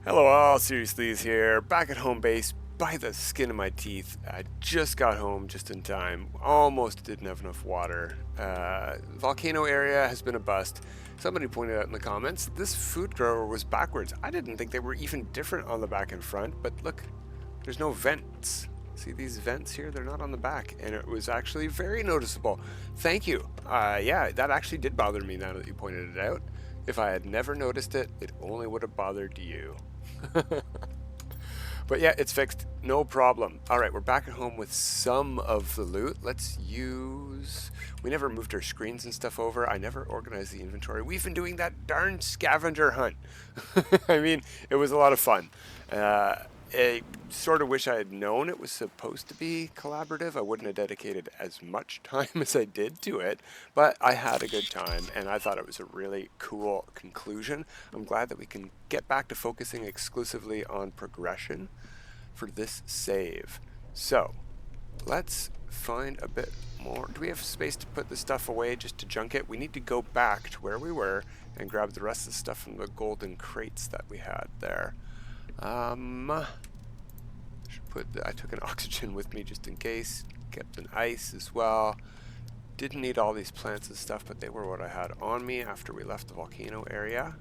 Hello all, Seriously is here, back at home base by the skin of my teeth. I just got home just in time, almost didn't have enough water. Volcano area has been a bust. Somebody pointed out in the comments, this food grower was backwards. I didn't think they were even different on the back and front, but look, there's no vents. See these vents here? They're not on the back, and it was actually very noticeable. Thank you. Yeah, that actually did bother me now that you pointed it out. If I had never noticed it, it only would have bothered you. But yeah, it's fixed. No problem. All right, we're back at home with some of the loot. Let's use... We never moved our screens and stuff over. I never organized the inventory. We've been doing that darn scavenger hunt. I mean, it was a lot of fun. I sort of wish I had known it was supposed to be collaborative. I wouldn't have dedicated as much time as I did to it, but I had a good time and I thought it was a really cool conclusion. I'm glad that we can get back to focusing exclusively on progression for this save. So let's find a bit more. Do we have space to put the stuff away just to junk it? We need to go back to where we were and grab the rest of the stuff from the golden crates that we had there. I took an oxygen with me just in case. Kept an ice as well. Didn't need all these plants and stuff, but they were what I had on me after we left the volcano area.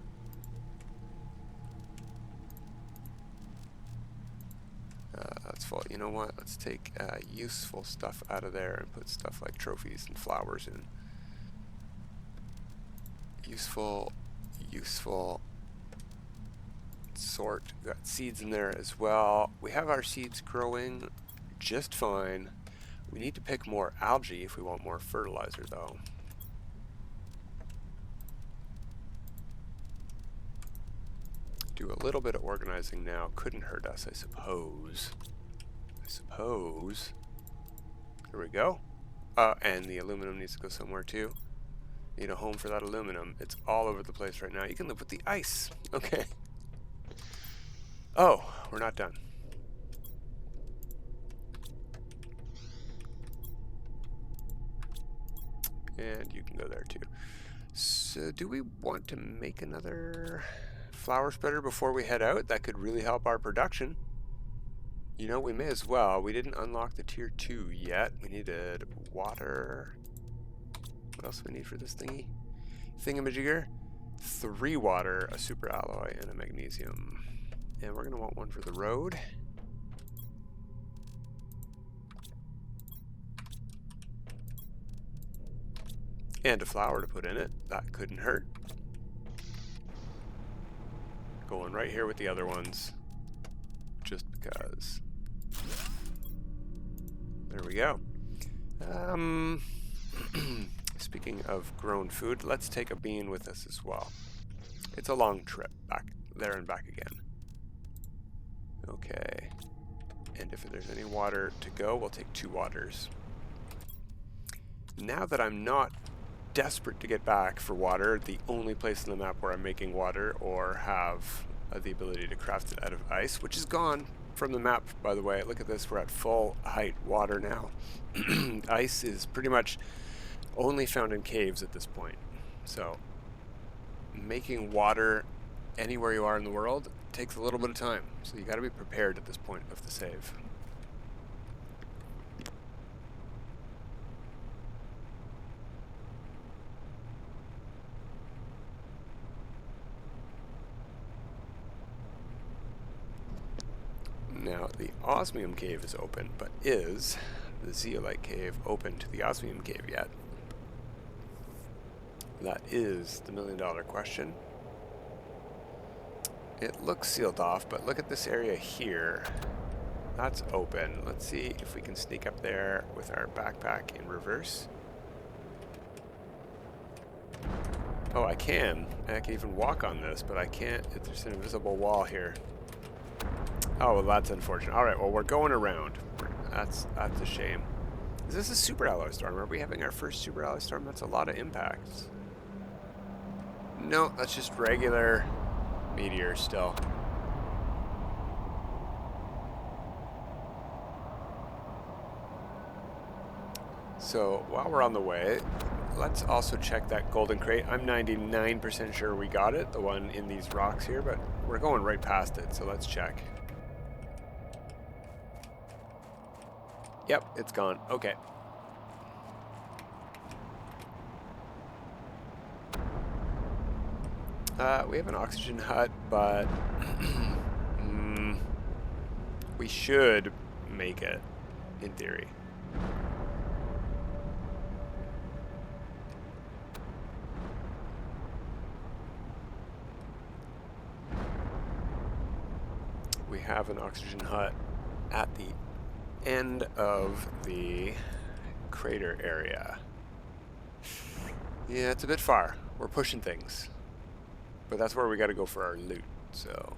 That's full. You know what? Let's take useful stuff out of there and put stuff like trophies and flowers in. Useful. Sort. We've got seeds in there as well. We have our seeds growing just fine. We need to pick more algae if we want more fertilizer though. Do a little bit of organizing now. Couldn't hurt us, I suppose. There we go. And the aluminum needs to go somewhere too. Need a home for that aluminum. It's all over the place right now. You can live with the ice. Okay. Oh, we're not done. And you can go there too. So do we want to make another flower spreader before we head out? That could really help our production. You know, we may as well. We didn't unlock the tier 2 yet. We needed water. What else do we need for this thingamajigger? 3 water, a super alloy, and a magnesium. And we're going to want one for the road. And a flower to put in it. That couldn't hurt. Going right here with the other ones. Just because. There we go. Speaking of grown food, let's take a bean with us as well. It's a long trip back there and back again. Okay, and if there's any water to go, we'll take 2 waters. Now that I'm not desperate to get back for water, the only place on the map where I'm making water or have the ability to craft it out of ice, which is gone from the map, by the way. Look at this, we're at full height water now. Ice is pretty much only found in caves at this point. So making water anywhere you are in the world takes a little bit of time, so you got to be prepared at this point of the save. Now the osmium cave is open, but is the zeolite cave open to the osmium cave yet? That is the million-dollar question. It looks sealed off, but look at this area here. That's open. Let's see if we can sneak up there with our backpack in reverse. Oh, I can. I can even walk on this, but I can't. There's an invisible wall here. Oh, well, that's unfortunate. All right, well, we're going around. That's a shame. Is this a super alloy storm? Are we having our first super alloy storm? That's a lot of impacts. No, that's just regular meteor still. So while we're on the way, let's also check that golden crate. I'm 99% sure we got it, the one in these rocks here, but we're going right past it, so let's check. Yep, it's gone. Okay. We have an oxygen hut, but we should make it, in theory. We have an oxygen hut at the end of the crater area. Yeah, it's a bit far. We're pushing things. But that's where we got to go for our loot, so.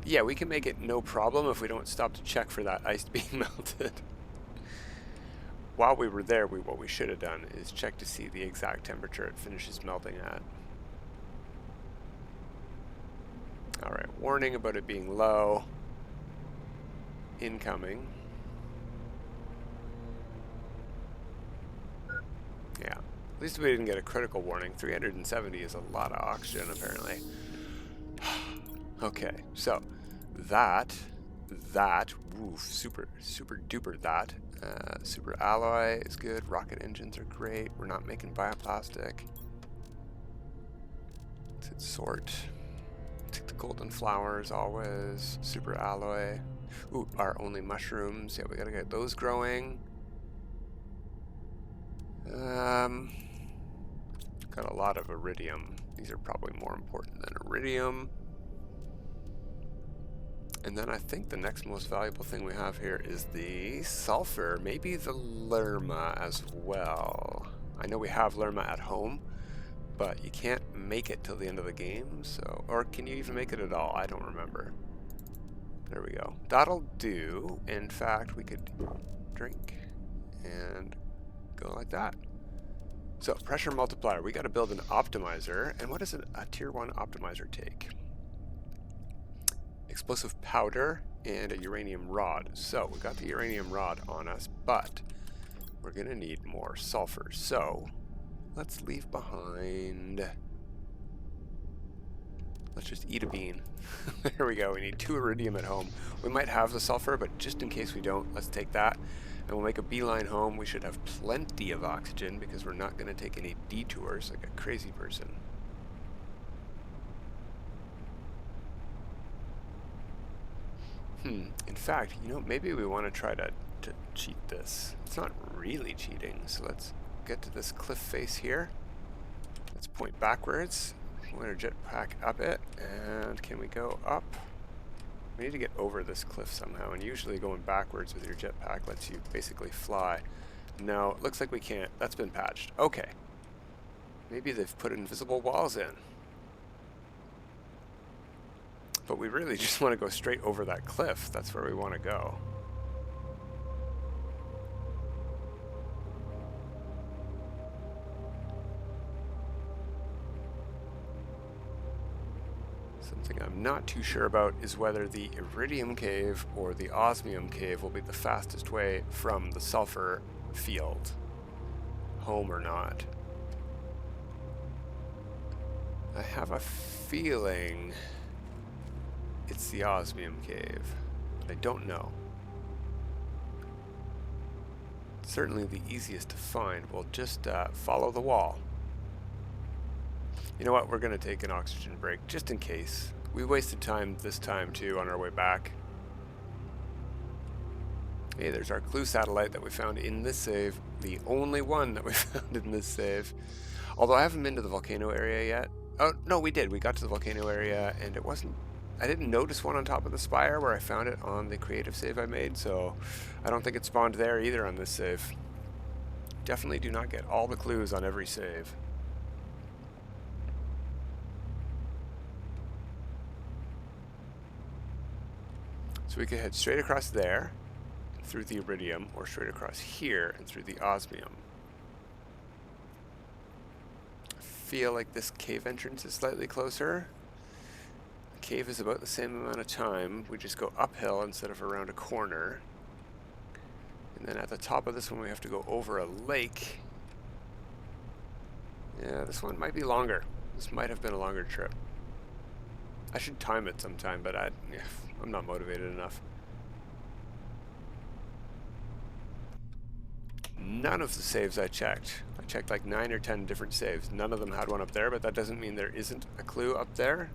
Yeah, we can make it no problem if we don't stop to check for that ice being melted. While we were there, what we should have done is check to see the exact temperature it finishes melting at. Alright, warning about it being low. Incoming. Yeah, at least we didn't get a critical warning. 370 is a lot of oxygen, apparently. Okay, so woof, super duper that. Super alloy is good. Rocket engines are great. We're not making bioplastic. Let's hit sort. Take the golden flowers always. Super alloy. Ooh, our only mushrooms. Yeah, we gotta get those growing. Got a lot of iridium. These are probably more important than iridium. And then I think the next most valuable thing we have here is the sulfur, maybe the lerma as well. I know we have lerma at home, but you can't make it till the end of the game, so, or can you even make it at all? I don't remember. There we go. That'll do. In fact, we could drink and go like that. So, pressure multiplier. We got to build an optimizer. And what does a tier 1 optimizer take? Explosive powder and a uranium rod. So, we got the uranium rod on us, but we're going to need more sulfur. So, let's leave behind... Let's just eat a bean. There we go. We need 2 iridium at home. We might have the sulfur, but just in case we don't, let's take that. And we'll make a beeline home. We should have plenty of oxygen because we're not going to take any detours like a crazy person. In fact, you know, maybe we want to try to cheat this. It's not really cheating. So let's get to this cliff face here. Let's point backwards. Point our jetpack up it, and can we go up? We need to get over this cliff somehow, and usually going backwards with your jetpack lets you basically fly. No, it looks like we can't. That's been patched. Okay. Maybe they've put invisible walls in. But we really just want to go straight over that cliff. That's where we want to go. Something I'm not too sure about is whether the iridium cave or the osmium cave will be the fastest way from the sulfur field home or not. I have a feeling it's the osmium cave, but I don't know. It's certainly the easiest to find. We'll just follow the wall. You know what, we're going to take an oxygen break, just in case. We wasted time this time, too, on our way back. Hey, there's our clue satellite that we found in this save. The only one that we found in this save. Although I haven't been to the volcano area yet. Oh, no, we did. We got to the volcano area, and it wasn't... I didn't notice one on top of the spire where I found it on the creative save I made, so I don't think it spawned there either on this save. Definitely do not get all the clues on every save. So we could head straight across there, through the iridium, or straight across here and through the osmium. I feel like this cave entrance is slightly closer. cave is about the same amount of time. We just go uphill instead of around a corner. And then at the top of this one, we have to go over a lake. Yeah, this one might be longer. This might have been a longer trip. I should time it sometime, but I'm not motivated enough. None of the saves I checked like 9 or 10 different saves. None of them had one up there, but that doesn't mean there isn't a clue up there.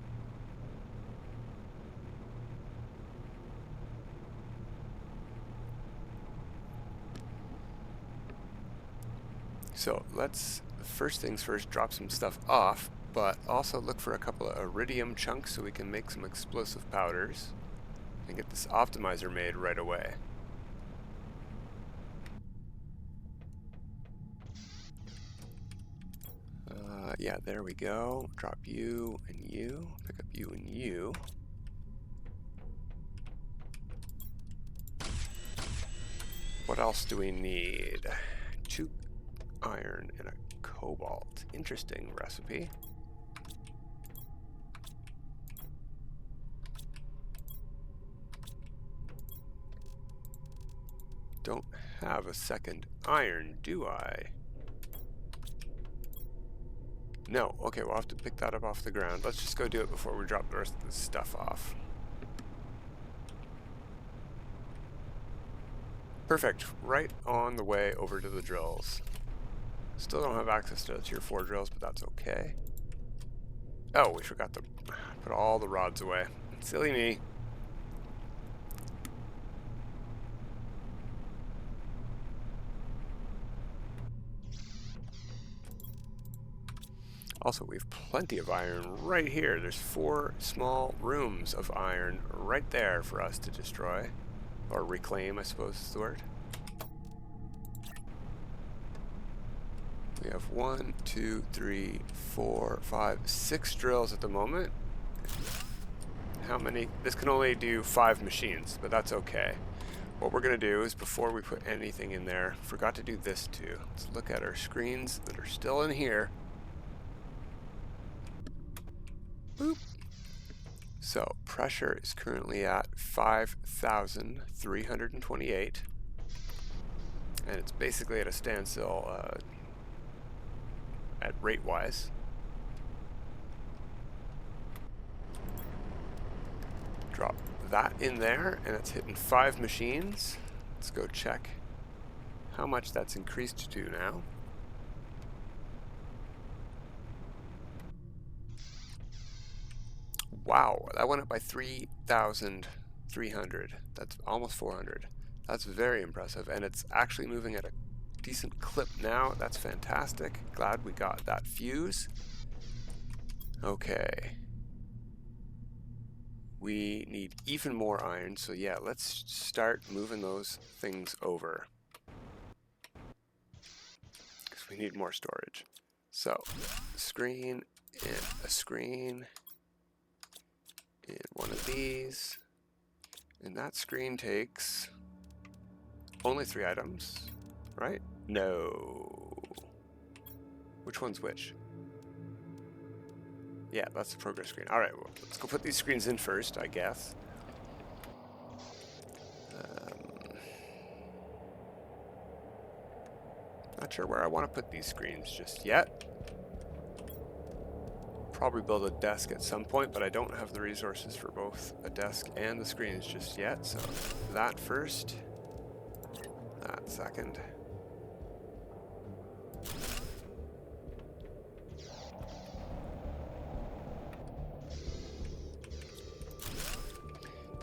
So let's, first things first, drop some stuff off, but also look for a couple of iridium chunks so we can make some explosive powders and get this optimizer made right away. Yeah, there we go. Drop you and you. Pick up you and you. What else do we need? 2 iron and a cobalt. Interesting recipe. Don't have a second iron, do I? No. Okay, we'll have to pick that up off the ground. Let's just go do it before we drop the rest of this stuff off. Perfect. Right on the way over to the drills. Still don't have access to tier 4 drills, but that's okay. Oh, we forgot to put all the rods away. Silly me. Also, we have plenty of iron right here. There's 4 small rooms of iron right there for us to destroy. Or reclaim, I suppose is the word. We have 1, 2, 3, 4, 5, 6 drills at the moment. How many? This can only do 5 machines, but that's okay. What we're going to do is, before we put anything in there, forgot to do this too. Let's look at our screens that are still in here. Boop. So pressure is currently at 5,328, and it's basically at a standstill at rate-wise. Drop that in there, and it's hitting 5 machines. Let's go check how much that's increased to now. Wow, that went up by 3,300. That's almost 400. That's very impressive, and it's actually moving at a decent clip now. That's fantastic. Glad we got that fuse. Okay. We need even more iron, so yeah, let's start moving those things over, because we need more storage. So, screen and a screen. And one of these, and that screen takes only 3 items, right? No. Which one's which? Yeah, that's the progress screen. All right, well, let's go put these screens in first, I guess. Not sure where I want to put these screens just yet. Probably build a desk at some point, but I don't have the resources for both a desk and the screens just yet, so that first, that second.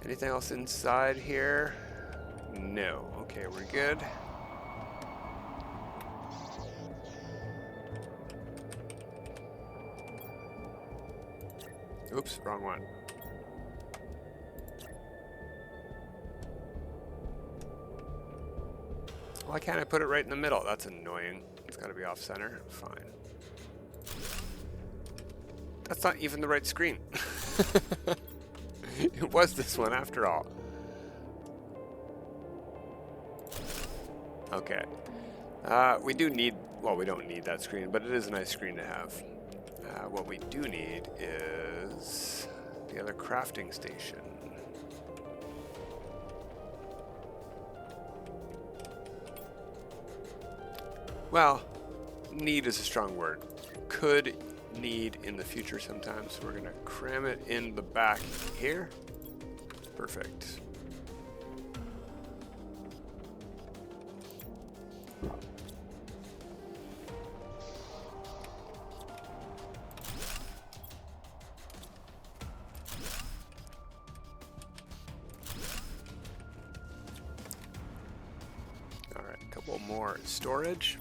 Anything else inside here? No. Okay, we're good. Oops, wrong one. Why can't I put it right in the middle? That's annoying. It's got to be off center. Fine. That's not even the right screen. It was this one after all. Okay. We do need, well, we don't need that screen, but it is a nice screen to have. What we do need is the other crafting station. Well, need is a strong word. Could need in the future sometimes. So we're going to cram it in the back here. Perfect. All right, a couple more storage.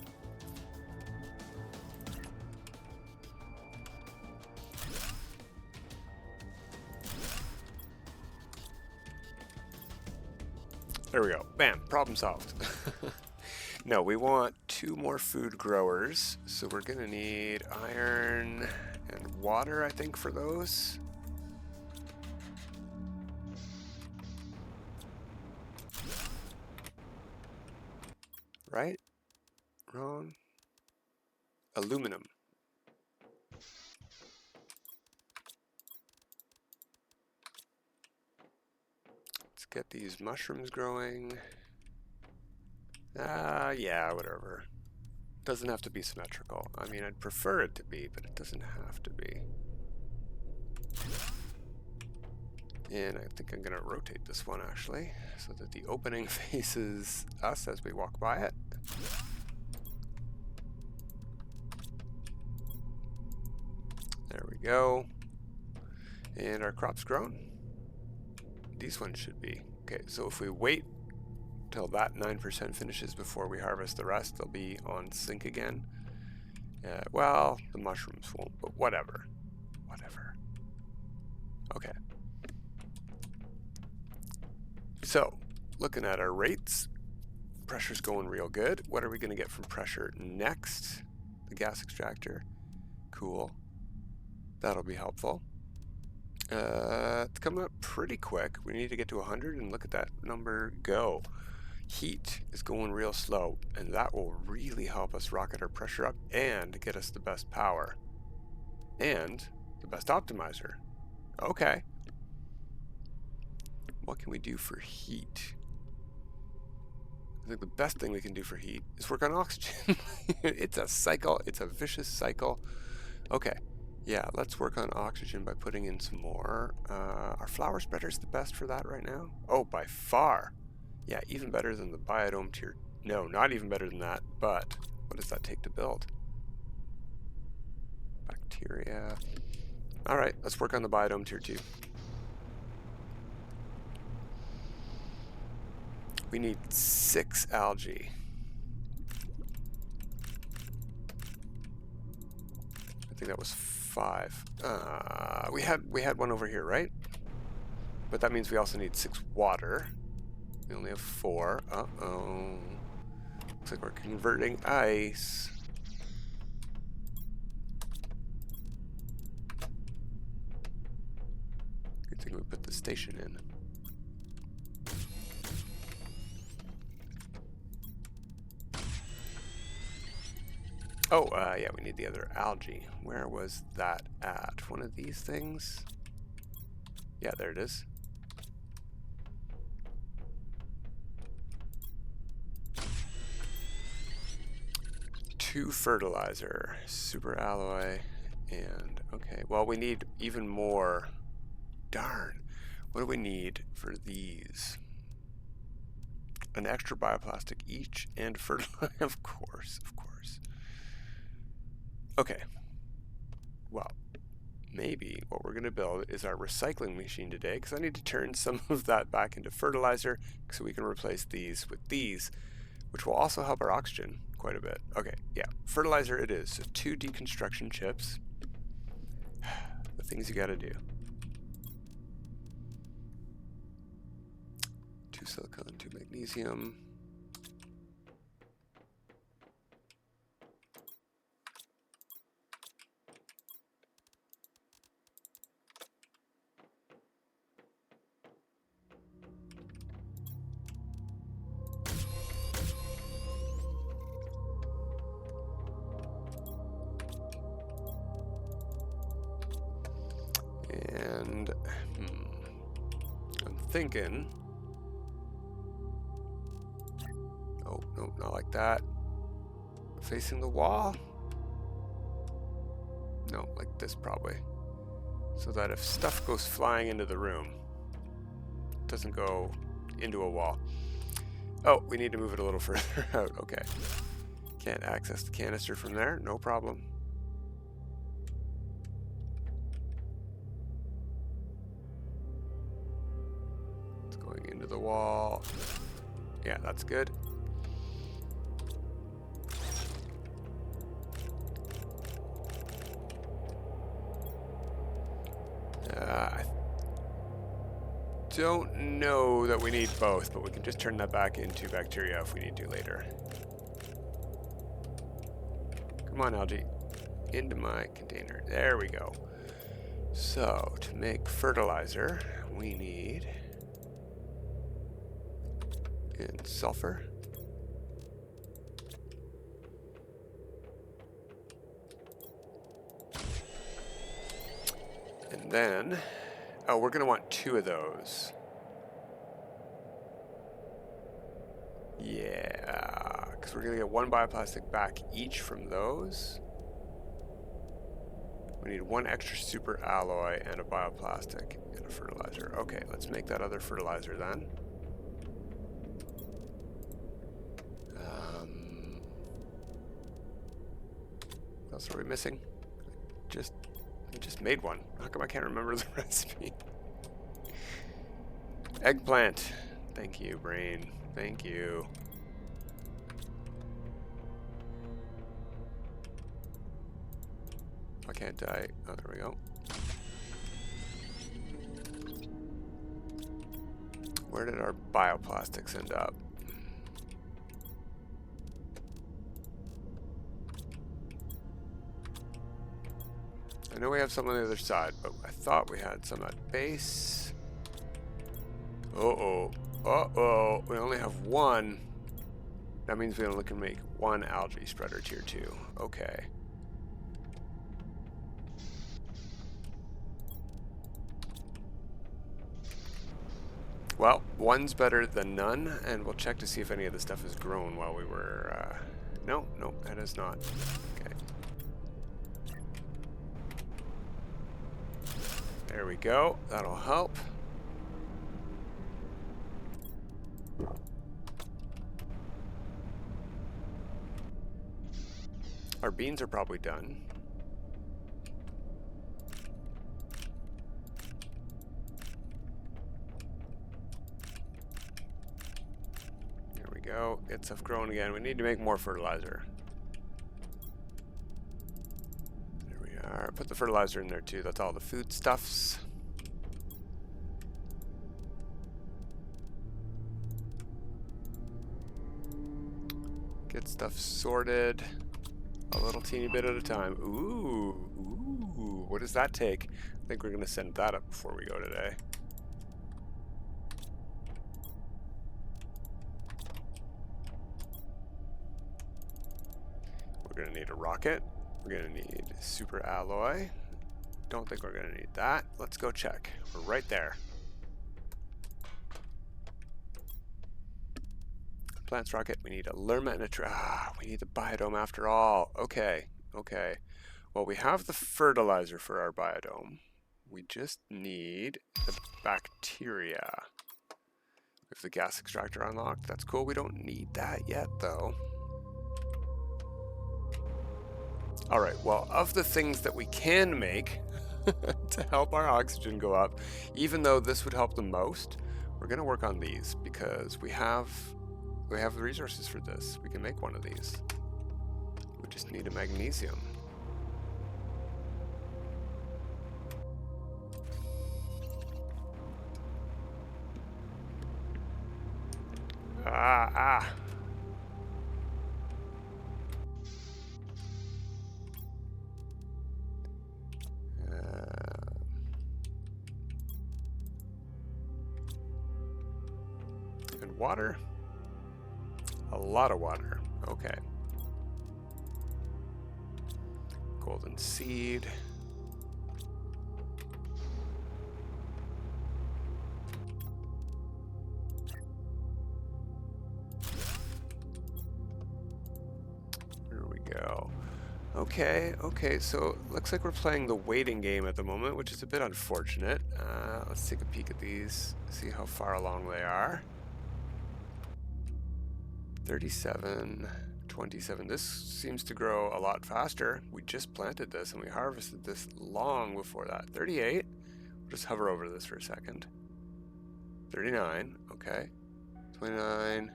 There we go. Bam, problem solved. No, we want 2 more food growers, so we're gonna need iron and water, I think, for those. Right? Wrong. Aluminum. Let's get these mushrooms growing. Yeah, whatever. Doesn't have to be symmetrical. I mean, I'd prefer it to be, but it doesn't have to be. And I think I'm gonna rotate this one actually, so that the opening faces us as we walk by it. There we go. And our crop's grown. These ones should be. Okay, so if we wait till that 9% finishes before we harvest the rest, they'll be on sync again. Well, the mushrooms won't, but whatever. Whatever. Okay. So, looking at our rates, pressure's going real good. What are we going to get from pressure next? The gas extractor. Cool. That'll be helpful. It's coming up pretty quick. We need to get to 100 and look at that number go. Heat is going real slow, and that will really help us rocket our pressure up and get us the best power and the best optimizer. Okay. What can we do for heat? I think the best thing we can do for heat is work on oxygen. It's a cycle. It's a vicious cycle. Okay. Yeah, let's work on oxygen by putting in some more. Our flower spreader's the best for that right now. Oh, by far. Yeah, even better than the biodome tier. No, not even better than that, but what does that take to build? Bacteria. All right, let's work on the biodome tier 2. We need 6 algae. I think that was 5. We had one over here, right? But that means we also need 6 water. We only have 4. Uh-oh. Looks like we're converting ice. Good thing we put the station in. Oh, yeah, we need the other algae. Where was that at? One of these things? Yeah, there it is. Two fertilizer, super alloy, and okay, well, we need even more. Darn. What do we need for these? An extra bioplastic each and fertilizer, of course, of course. Okay. Well, maybe what we're going to build is our recycling machine today, because I need to turn some of that back into fertilizer so we can replace these with these, which will also help our oxygen quite a bit. Okay, yeah, fertilizer it is. So 2 deconstruction chips. The things you got to do. 2 silicon, 2 magnesium. And I'm thinking... Oh, no, not like that. Facing the wall? No, like this probably. So that if stuff goes flying into the room, it doesn't go into a wall. Oh, we need to move it a little further out. Okay. Can't access the canister from there. No problem. It's going into the wall. Yeah, that's good. I don't know that we need both, but we can just turn that back into bacteria if we need to later. Come on, algae. Into my container. There we go. So, to make fertilizer, we need sulfur. And then, oh, we're going to want 2 of those. Yeah, because we're going to get 1 bioplastic back each from those. We need 1 extra super alloy and a bioplastic and a fertilizer. Okay, let's make that other fertilizer then. What else are we missing? I just made one. How come I can't remember the recipe? Eggplant. Thank you, brain. Thank you. Why can't I? Oh, there we go. Where did our bioplastics end up? I know we have some on the other side, but I thought we had some at base. Uh-oh. Uh-oh. We only have 1. That means we only can make 1 algae spreader tier 2. Okay. Well, 1's better than none, and we'll check to see if any of the stuff has grown while we were... No, that is not. Okay. There we go. That'll help. Our beans are probably done. There we go. Get stuff growing again. We need to make more fertilizer. There we are. Put the fertilizer in there too. That's all the foodstuffs. Get stuff sorted. A little teeny bit at a time. Ooh, what does that take? I think we're going to send that up before we go today. We're going to need a rocket. We're going to need super alloy. Don't think we're going to need that. Let's go check. We're right there. Plants rocket. We need a lerma and a we need the biodome after all. Okay. Well, we have the fertilizer for our biodome. We just need the bacteria. We have the gas extractor unlocked. That's cool. We don't need that yet, though. All right. Well, of the things that we can make to help our oxygen go up, even though this would help the most, we're going to work on these because we have the resources for this. We can make one of these. We just need a magnesium. And water. A lot of water. Okay. Golden seed. go. Okay, okay, so looks like we're playing the waiting game at the moment, which is a bit unfortunate. Let's take a peek at these, see how far along they are. 37, 27. This seems to grow a lot faster. We just planted this and we harvested this long before that. 38. We'll just hover over this for a second. 39, okay. 29.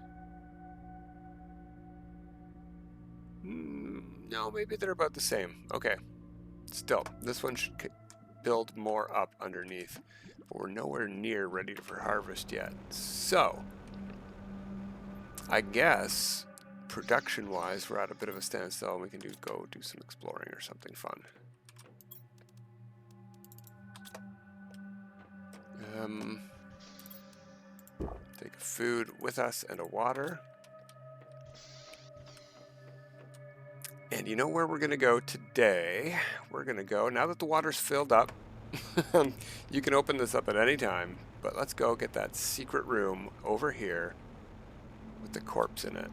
No, maybe they're about the same. Okay. Still, this one should build more up underneath. But we're nowhere near ready for harvest yet. So, I guess, production-wise, we're at a bit of a standstill and we can go do some exploring or something fun. Take a food with us and a water. And you know where we're going to go today? We're going to go, now that the water's filled up, you can open this up at any time, but let's go get that secret room over here with the corpse in it.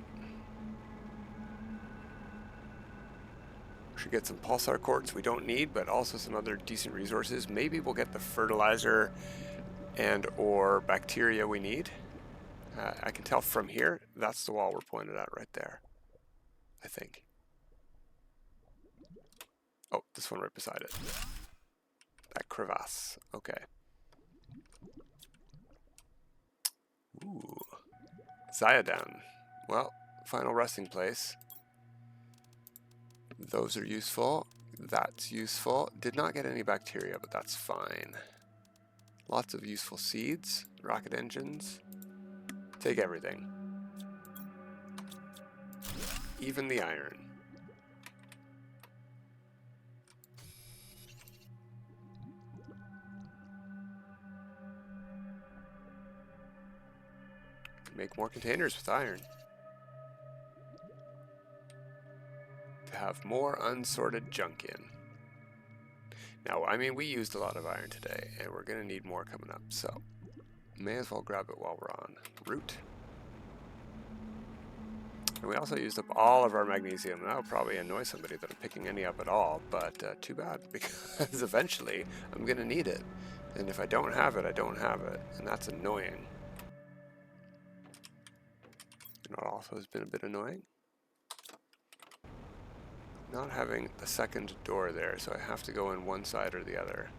We should get some pulsar quartz we don't need, but also some other decent resources. Maybe we'll get the fertilizer and or bacteria we need. I can tell from here, that's the wall we're pointed at right there, I think. Oh, this one right beside it. That crevasse. Okay. Ooh. Zyodon. Well, final resting place. Those are useful. That's useful. Did not get any bacteria, but that's fine. Lots of useful seeds. Rocket engines. Take everything. Even the iron. Make more containers with iron. To have more unsorted junk in. Now, I mean, we used a lot of iron today, and we're going to need more coming up, so may as well grab it while we're on route. And we also used up all of our magnesium. That'll probably annoy somebody that I'm picking any up at all, but too bad, because eventually I'm going to need it. And if I don't have it, I don't have it, and that's annoying. You know what also has been a bit annoying? Not having the second door there, so I have to go in one side or the other.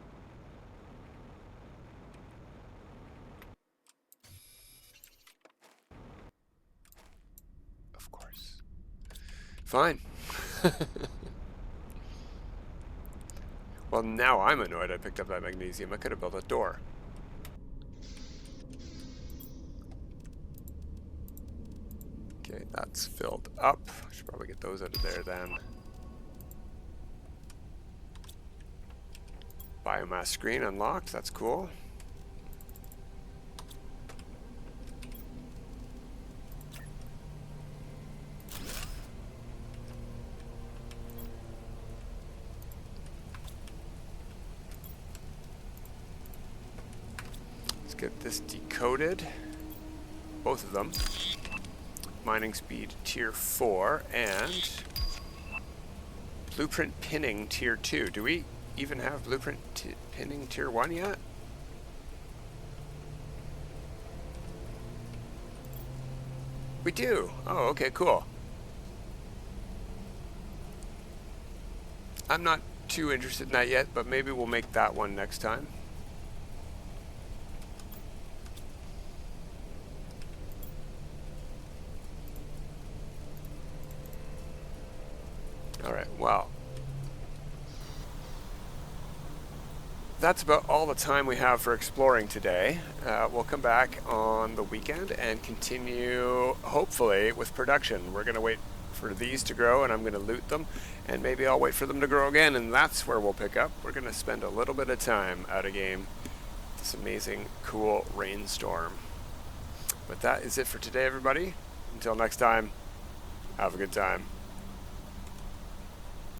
Of course. Fine. Well, now I'm annoyed I picked up that magnesium. I could have built a door. Okay, that's filled up. I should probably get those out of there then. Biomass screen unlocked, that's cool. Let's get this decoded. Both of them. Mining speed tier 4 and blueprint pinning tier 2. Do we even have blueprint pinning tier 1 yet? We do. Oh, okay, cool. I'm not too interested in that yet, but maybe we'll make that one next time. Alright, well, that's about all the time we have for exploring today. We'll come back on the weekend and continue, hopefully, with production. We're going to wait for these to grow and I'm going to loot them, and maybe I'll wait for them to grow again, and that's where we'll pick up. We're going to spend a little bit of time out of game. This amazing, cool rainstorm. But that is it for today, everybody. Until next time, have a good time.